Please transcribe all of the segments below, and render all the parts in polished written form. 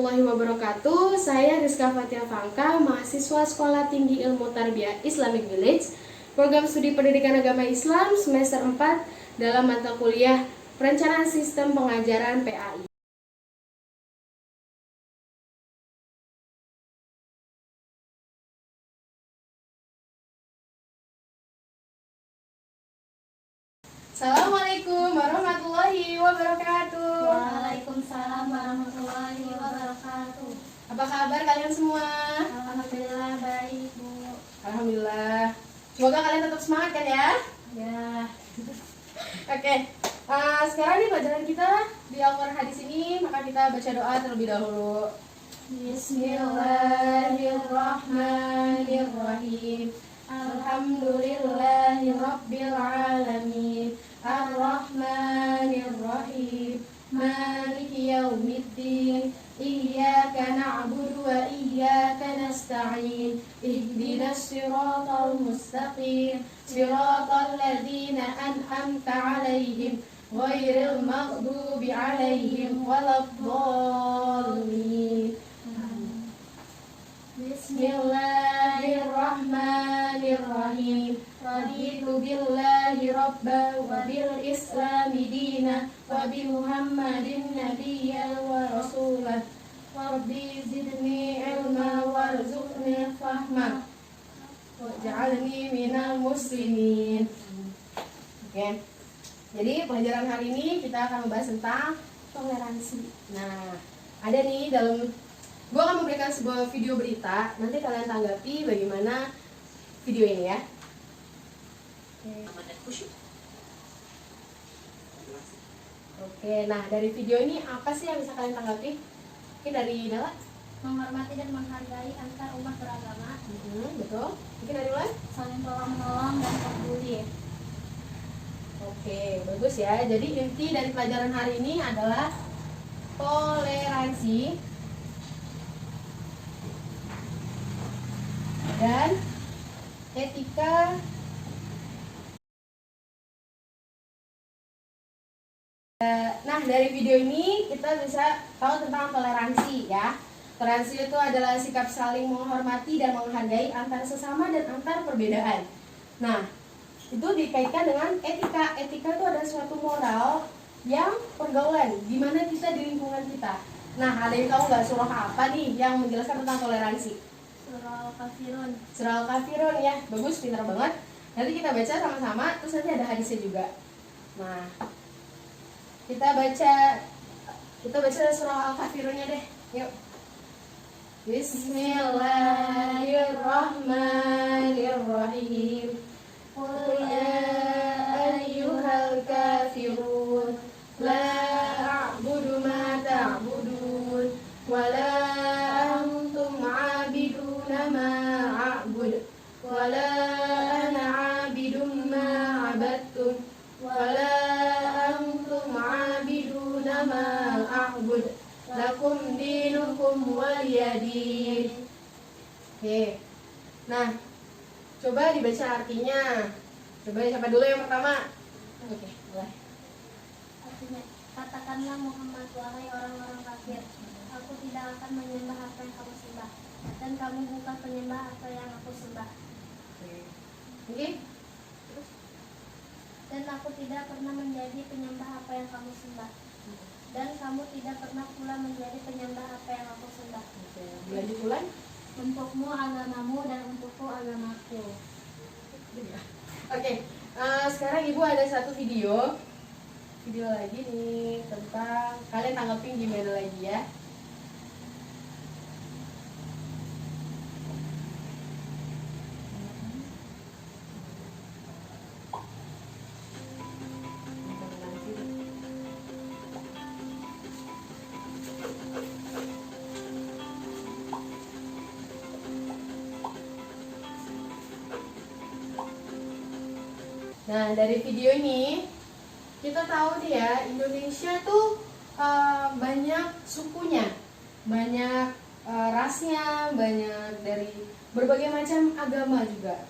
warahmatullahi wabarakatuh. Saya Rizka Fatia Fangka, mahasiswa Sekolah Tinggi Ilmu Tarbiyah Islamic Village, program studi pendidikan agama Islam semester 4 dalam mata kuliah Perencanaan Sistem Pengajaran PAI. Assalamualaikum warahmatullahi wabarakatuh. Waalaikumsalam warahmatullahi wabarakatuh. Apa kabar kalian semua? Alhamdulillah baik, Bu. Alhamdulillah. Semoga kalian tetap semangat kan ya? Ya. Oke. Sekarang nih pelajaran kita di Al-Quran hadis ini, maka kita baca doa terlebih dahulu. Bismillahirrahmanirrahim. Alhamdulillahi rabbil alamin. Ar-Rahmanir-Rahim. Maliki yaumiddin. Iyyaka na'budu wa iyyaka nasta'in. Ihdinas siratal mustaqim. Siratal ladzina an'amta 'alaihim ghairil maghdubi 'alaihim waladdallin. Bismillahirrahmanirrahim. Raditu billahi rabba wa bil islami dina wa bi Muhammadin nabiyya wa rasulah. Rabbi zidni ilma warzuqni fahma waj'alni minal muslimin. Oke. Jadi pelajaran hari ini kita akan membahas tentang toleransi. Nah, ada nih dalam gua akan memberikan sebuah video berita. Nanti kalian tanggapi bagaimana video ini ya. Oke, nah dari video ini apa sih yang bisa kalian tanggapi? Mungkin dari Nala? Menghormati dan menghargai antar umat beragama. Betul. Mungkin dari Ulan? Saling tolong-menolong dan peduli. Oke, bagus ya. Jadi inti dari pelajaran hari ini adalah toleransi dan etika Nah, dari video ini kita bisa tahu tentang toleransi ya. Toleransi itu adalah sikap saling menghormati dan menghargai antar sesama dan antar perbedaan. Nah, itu dikaitkan dengan etika. Etika itu adalah suatu moral yang pergaulan, gimana kita di lingkungan kita. Nah, ada yang tahu nggak surah apa nih yang menjelaskan tentang toleransi? Surah Al-Kafirun. Surah Al-Kafirun ya, bagus, pintar banget. Nanti kita baca sama-sama, terus nanti ada hadisnya juga. Nah, kita baca surah Al-Kafirunnya deh. Yuk. Bismillahirrahmanirrahim. Qul ya ayyuhal kafirun la a'budu ma ta'budun wa la antum 'abiduna ma a'bud wa la ana 'abidun ma 'abadtum wa la antum 'abiduna ma a'bud lakum dinukum waliyadin. Oke. Nah, coba dibaca artinya. Coba siapa dulu yang pertama? Oke, mulai. Artinya, katakanlah Muhammad, wahai orang-orang kafir, aku tidak akan menyembah apa yang kamu sembah, dan kamu bukan penyembah apa yang aku sembah. Oke. Dan aku tidak pernah menjadi penyembah apa yang kamu sembah, dan kamu tidak pernah pula menjadi penyembah apa yang aku sembah. Lanjut Bulan. Untukmu agamamu dan untukku agamaku. Oke, sekarang Ibu ada satu video lagi nih tentang kalian tanggapin gimana lagi ya. Nah, dari video ini kita tahu nih ya, Indonesia tuh banyak sukunya, banyak rasnya, banyak dari berbagai macam agama juga.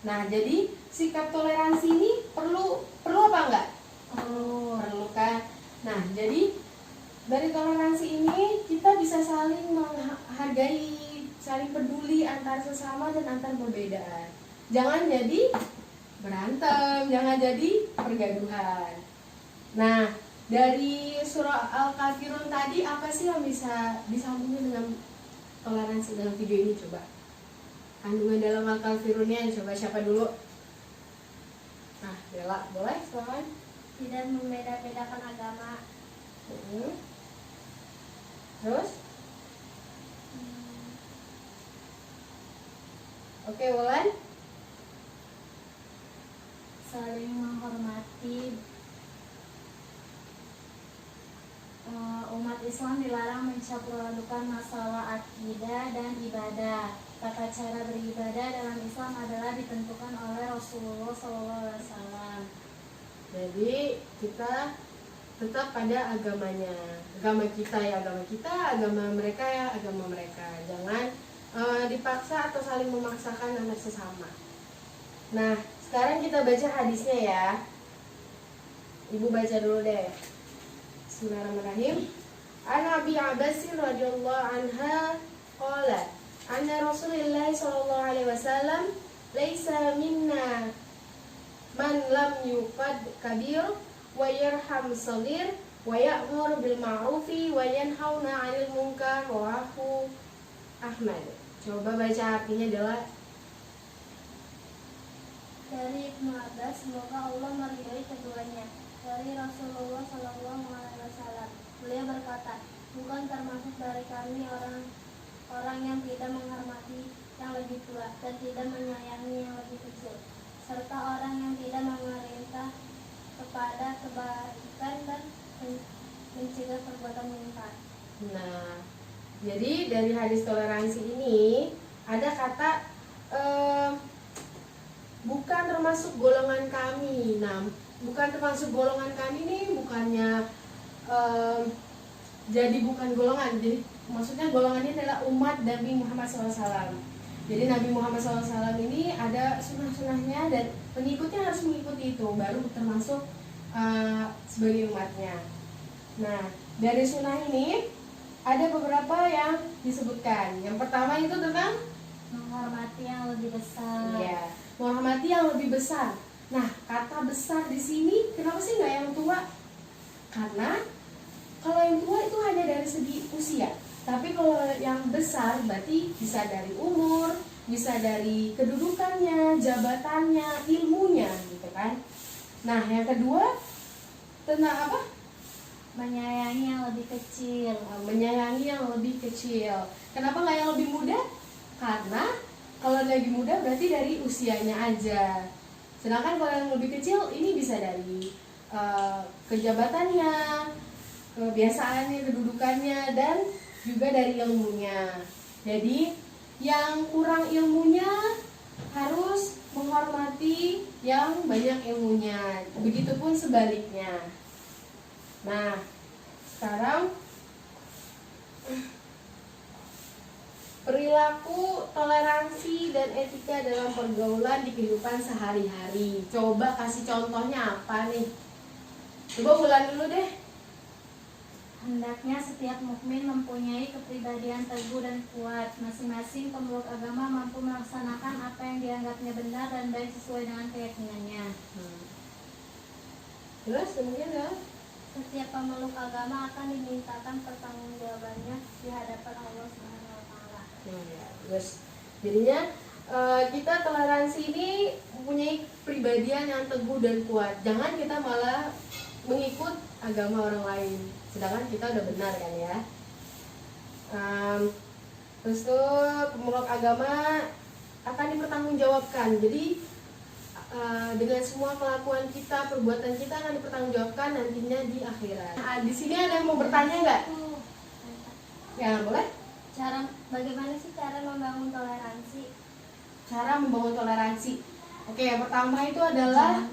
Nah, jadi sikap toleransi ini perlu apa enggak? Perlu kan? Nah, jadi dari toleransi ini kita bisa saling menghargai, saling peduli antar sesama dan antar perbedaan. Jangan jadi berantem, jangan jadi pergaduhan. Nah, dari surah Al-Kafirun tadi apa sih yang bisa disambungin dengan toleransi dalam video ini? Coba kandungan dalam Al-Kafirunnya, coba siapa dulu? Nah, Bella, boleh silakan. Tidak membeda-bedakan agama. Terus? Oke, Wulan. Saling menghormati. Umat Islam dilarang mencampur adukan masalah akidah dan ibadah. Tata cara beribadah dalam Islam adalah ditentukan oleh Rasulullah SAW. Jadi kita tetap pada agamanya, agama kita ya agama kita, agama mereka ya agama mereka. Jangan dipaksa atau saling memaksakan antar sesama. Nah, sekarang kita baca hadisnya ya. Ibu baca dulu deh. Bismillahirrahmanirrahim. An Abi Abbas radhiyallahu anha qala anna Rasulullah sallallahu alaihi wasallam laisa minna man lam yuqad kabir wa yarham saghir wa ya'mur bil ma'rufi wa yanhauna 'anil munkar rawahu Ahmad. Coba baca artinya adalah Dari Ibnu Abbas, semoga Allah meridhai keduanya. Dari Rasulullah Shallallahu Alaihi Wasallam, beliau berkata, bukan termasuk dari kami orang yang tidak menghormati yang lebih tua dan tidak menyayangi yang lebih kecil, serta orang yang tidak memerintah kepada kebaikan dan mencegah perbuatan munkar. Nah, jadi dari hadis toleransi ini ada kata bukan termasuk golongan kami. Nah, bukan termasuk golongan kami nih bukannya jadi bukan golongan. Jadi maksudnya golongan ini adalah umat Nabi Muhammad SAW. Jadi Nabi Muhammad SAW ini ada sunnah-sunnahnya dan pengikutnya harus mengikuti itu baru termasuk sebagai umatnya. Nah, dari sunnah ini ada beberapa yang disebutkan. Yang pertama itu tentang Menghormati yang lebih besar. iya, menghormati yang lebih besar. Nah, kata besar di sini kenapa sih nggak yang tua? Karena kalau yang tua itu hanya dari segi usia. Tapi kalau yang besar berarti bisa dari umur, bisa dari kedudukannya, jabatannya, ilmunya, gitu kan? Nah, yang kedua tentang apa? Menyayangi yang lebih kecil. Menyayangi yang lebih kecil. Kenapa nggak yang lebih muda? Karena kalau yang lebih muda berarti dari usianya aja. Sedangkan kalau yang lebih kecil ini bisa dari kejabatannya, kebiasaannya, kedudukannya, dan juga dari ilmunya. Jadi yang kurang ilmunya harus menghormati yang banyak ilmunya. Begitupun sebaliknya. Nah, sekarang perilaku, toleransi, dan etika dalam pergaulan di kehidupan sehari-hari. Coba kasih contohnya apa nih? Coba ulang dulu deh. Hendaknya setiap mukmin mempunyai kepribadian teguh dan kuat. Masing-masing pemeluk agama mampu melaksanakan apa yang dianggapnya benar dan baik sesuai dengan keyakinannya. Terus kemudian ya? Setiap pemeluk agama akan dimintakan pertanggungjawabannya di hadapan Allah Subhanahu wa taala. Ya, terus jadinya kita toleransi ini mempunyai kepribadian yang teguh dan kuat. Jangan kita malah mengikut agama orang lain, sedangkan kita udah benar kan ya. Terus tuh pemeluk agama akan dipertanggungjawabkan. Jadi dengan semua kelakuan kita, perbuatan kita akan dipertanggungjawabkan nantinya di akhirat. Nah, di sini ada yang mau bertanya nggak? Ya boleh. Bagaimana sih cara membangun toleransi? Cara membangun toleransi. Oke, yang pertama itu adalah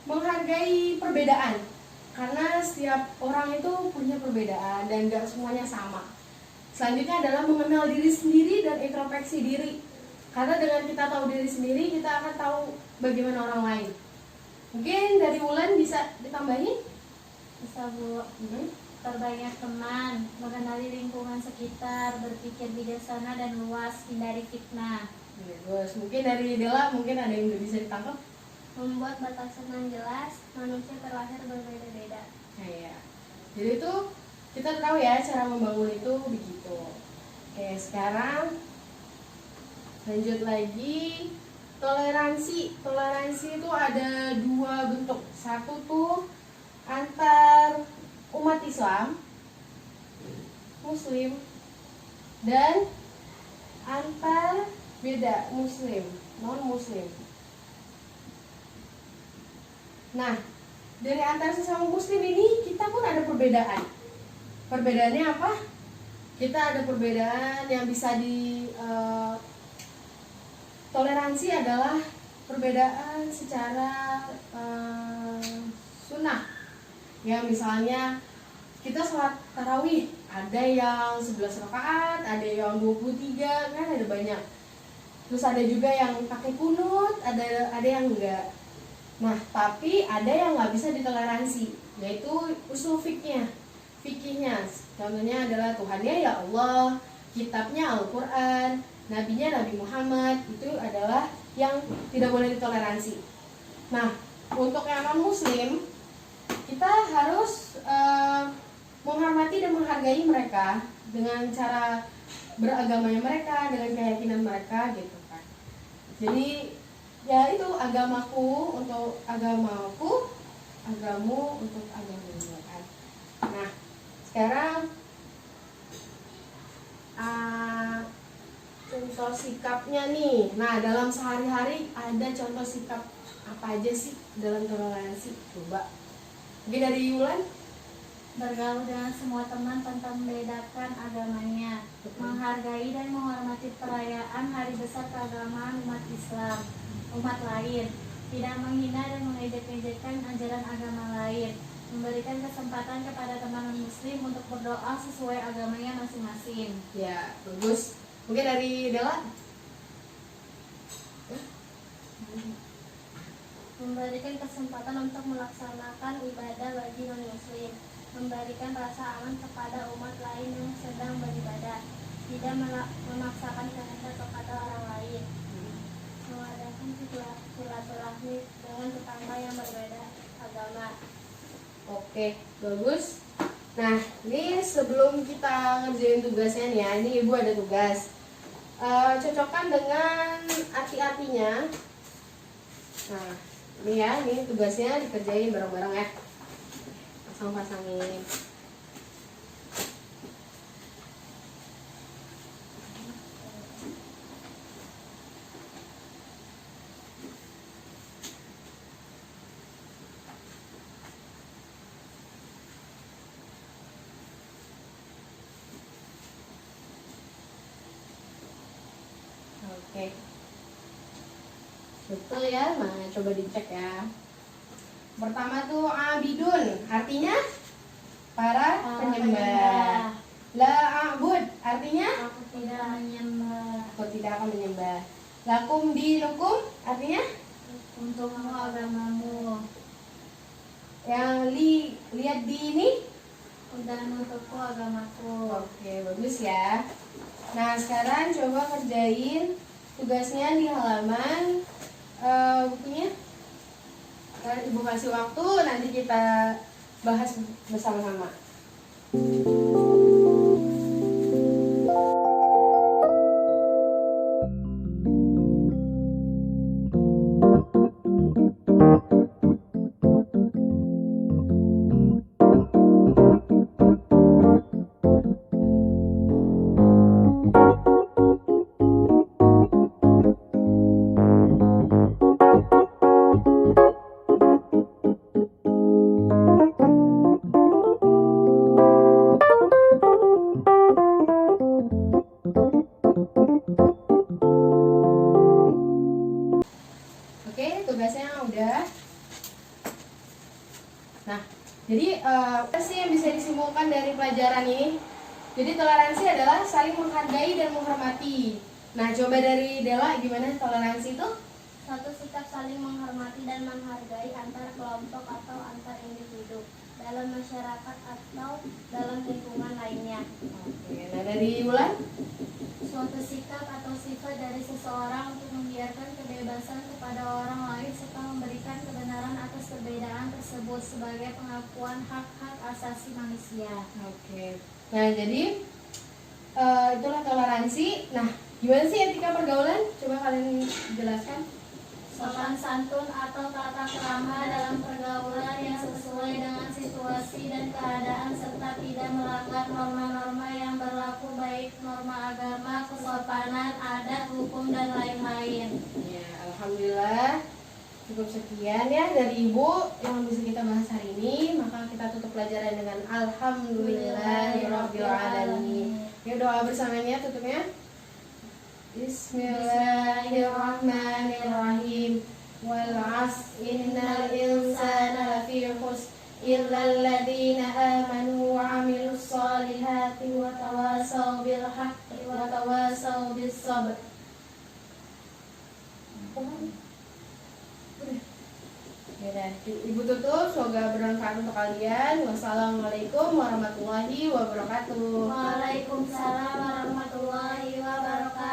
menghargai perbedaan. Karena setiap orang itu punya perbedaan dan gak semuanya sama. Selanjutnya adalah mengenal diri sendiri dan introspeksi diri. Karena dengan kita tahu diri sendiri, kita akan tahu bagaimana orang lain. Mungkin dari Wulan bisa ditambahin? Bisa Bu. perbanyak teman, mengenali lingkungan sekitar, berpikir bijaksana dan luas, hindari fitnah. Bagus. Mungkin dari Dela mungkin ada yang udah bisa ditangkap. Membuat batasan yang jelas, manusia terlahir berbeda-beda. Nah, ya. Jadi itu kita tahu ya cara membangun itu begitu. Oke, sekarang lanjut lagi. Toleransi itu ada dua bentuk. Satu tuh antar umat Islam, Muslim, dan antar beda Muslim, non Muslim. Nah, dari antar sesama Muslim ini kita pun ada perbedaan. Perbedaannya apa? Kita ada perbedaan yang bisa toleransi adalah perbedaan secara sunnah. Ya, misalnya kita sholat tarawih, ada yang 11 rakaat, ada yang 23, kan ada banyak. Terus ada juga yang pakai kunut, ada yang enggak. Nah, tapi ada yang nggak bisa ditoleransi, yaitu usul fikihnya. Contohnya adalah Tuhannya ya Allah, kitabnya Al-Quran, nabinya Nabi Muhammad, itu adalah yang tidak boleh ditoleransi. Nah, untuk yang non Muslim, kita harus menghormati dan menghargai mereka dengan cara beragamanya mereka, dengan keyakinan mereka gitu kan. Jadi ya itu agamaku untuk agamaku, agamu untuk agamu kan. Nah, sekarang contoh sikapnya nih. Nah, dalam sehari-hari ada contoh sikap apa aja sih dalam toleransi? Coba. Mungkin dari Yulan. Bergaul dengan semua teman tanpa membedakan agamanya, menghargai dan menghormati perayaan hari besar keagamaan umat Islam, umat lain, tidak menghina dan mengejek-ejekkan ajaran agama lain, memberikan kesempatan kepada teman muslim untuk berdoa sesuai agamanya masing-masing. Ya, bagus. Mungkin dari Dela. Memberikan kesempatan untuk melaksanakan ibadah bagi non-muslim, memberikan rasa aman kepada umat lain yang sedang beribadah, tidak memaksakan kehendak kepada orang lain, mengadakan silaturahmi dengan tetangga yang berbeda agama. Oke, bagus. Nah, ini sebelum kita ngerjain tugasnya nih ya, ini Ibu ada tugas. Cocokkan dengan arti-artinya. Nah, ini ya, ini tugasnya dikerjain bareng-bareng ya. Pasang-pasangin. Oke. Betul ya, nah coba dicek ya. Pertama tuh abidun, artinya para penyembah. La a'bud, artinya Aku tidak menyembah. aku tidak akan menyembah. Lakum dinukum, artinya Untukmu agamamu, yang lihat di ini. dan untukku agamaku. Oke, bagus ya. Nah, sekarang coba kerjain tugasnya di halaman bukunya. Ibu kasih waktu, nanti kita bahas bersama-sama. Oke, tugasnya udah. Nah, jadi apa sih yang bisa disimpulkan dari pelajaran ini? Jadi toleransi adalah saling menghargai dan menghormati. Nah, coba dari Dela, gimana toleransi itu? Satu sikap saling menghormati dan menghargai antar kelompok atau antar individu, dalam masyarakat atau dalam lingkungan lainnya. Oke, nah dari Wulan? Suatu sikap atau sifat dari seseorang untuk membiarkan kebebasan kepada orang lain serta memberikan kebenaran atas perbedaan tersebut sebagai pengakuan hak-hak asasi manusia. Oke. Nah, jadi itulah toleransi. Nah, gimana sih etika pergaulan? Coba kalian jelaskan. Sopan santun atau tata krama dalam pergaulan yang sesuai dengan situasi dan keadaan serta tidak melanggar norma-norma yang berlaku baik norma agama, kesopanan, adat, hukum, dan lain-lain. Ya, alhamdulillah cukup sekian ya dari Ibu yang bisa kita bahas hari ini. Maka kita tutup pelajaran dengan alhamdulillahirabbil alamin. Ya, doa bersamanya tutupnya. Bismillahirrahmanirrahim. Wal 'asr innal insana lafi khusr illa alladziina aamanu wa 'amilus shalihaati wa tawassaw bil haqqi wa tawassaw bis sabr. Ya, Ibu tutup, semoga bermanfaat untuk kalian. Wassalamualaikum warahmatullahi wabarakatuh. Waalaikumsalam warahmatullahi wabarakatuh.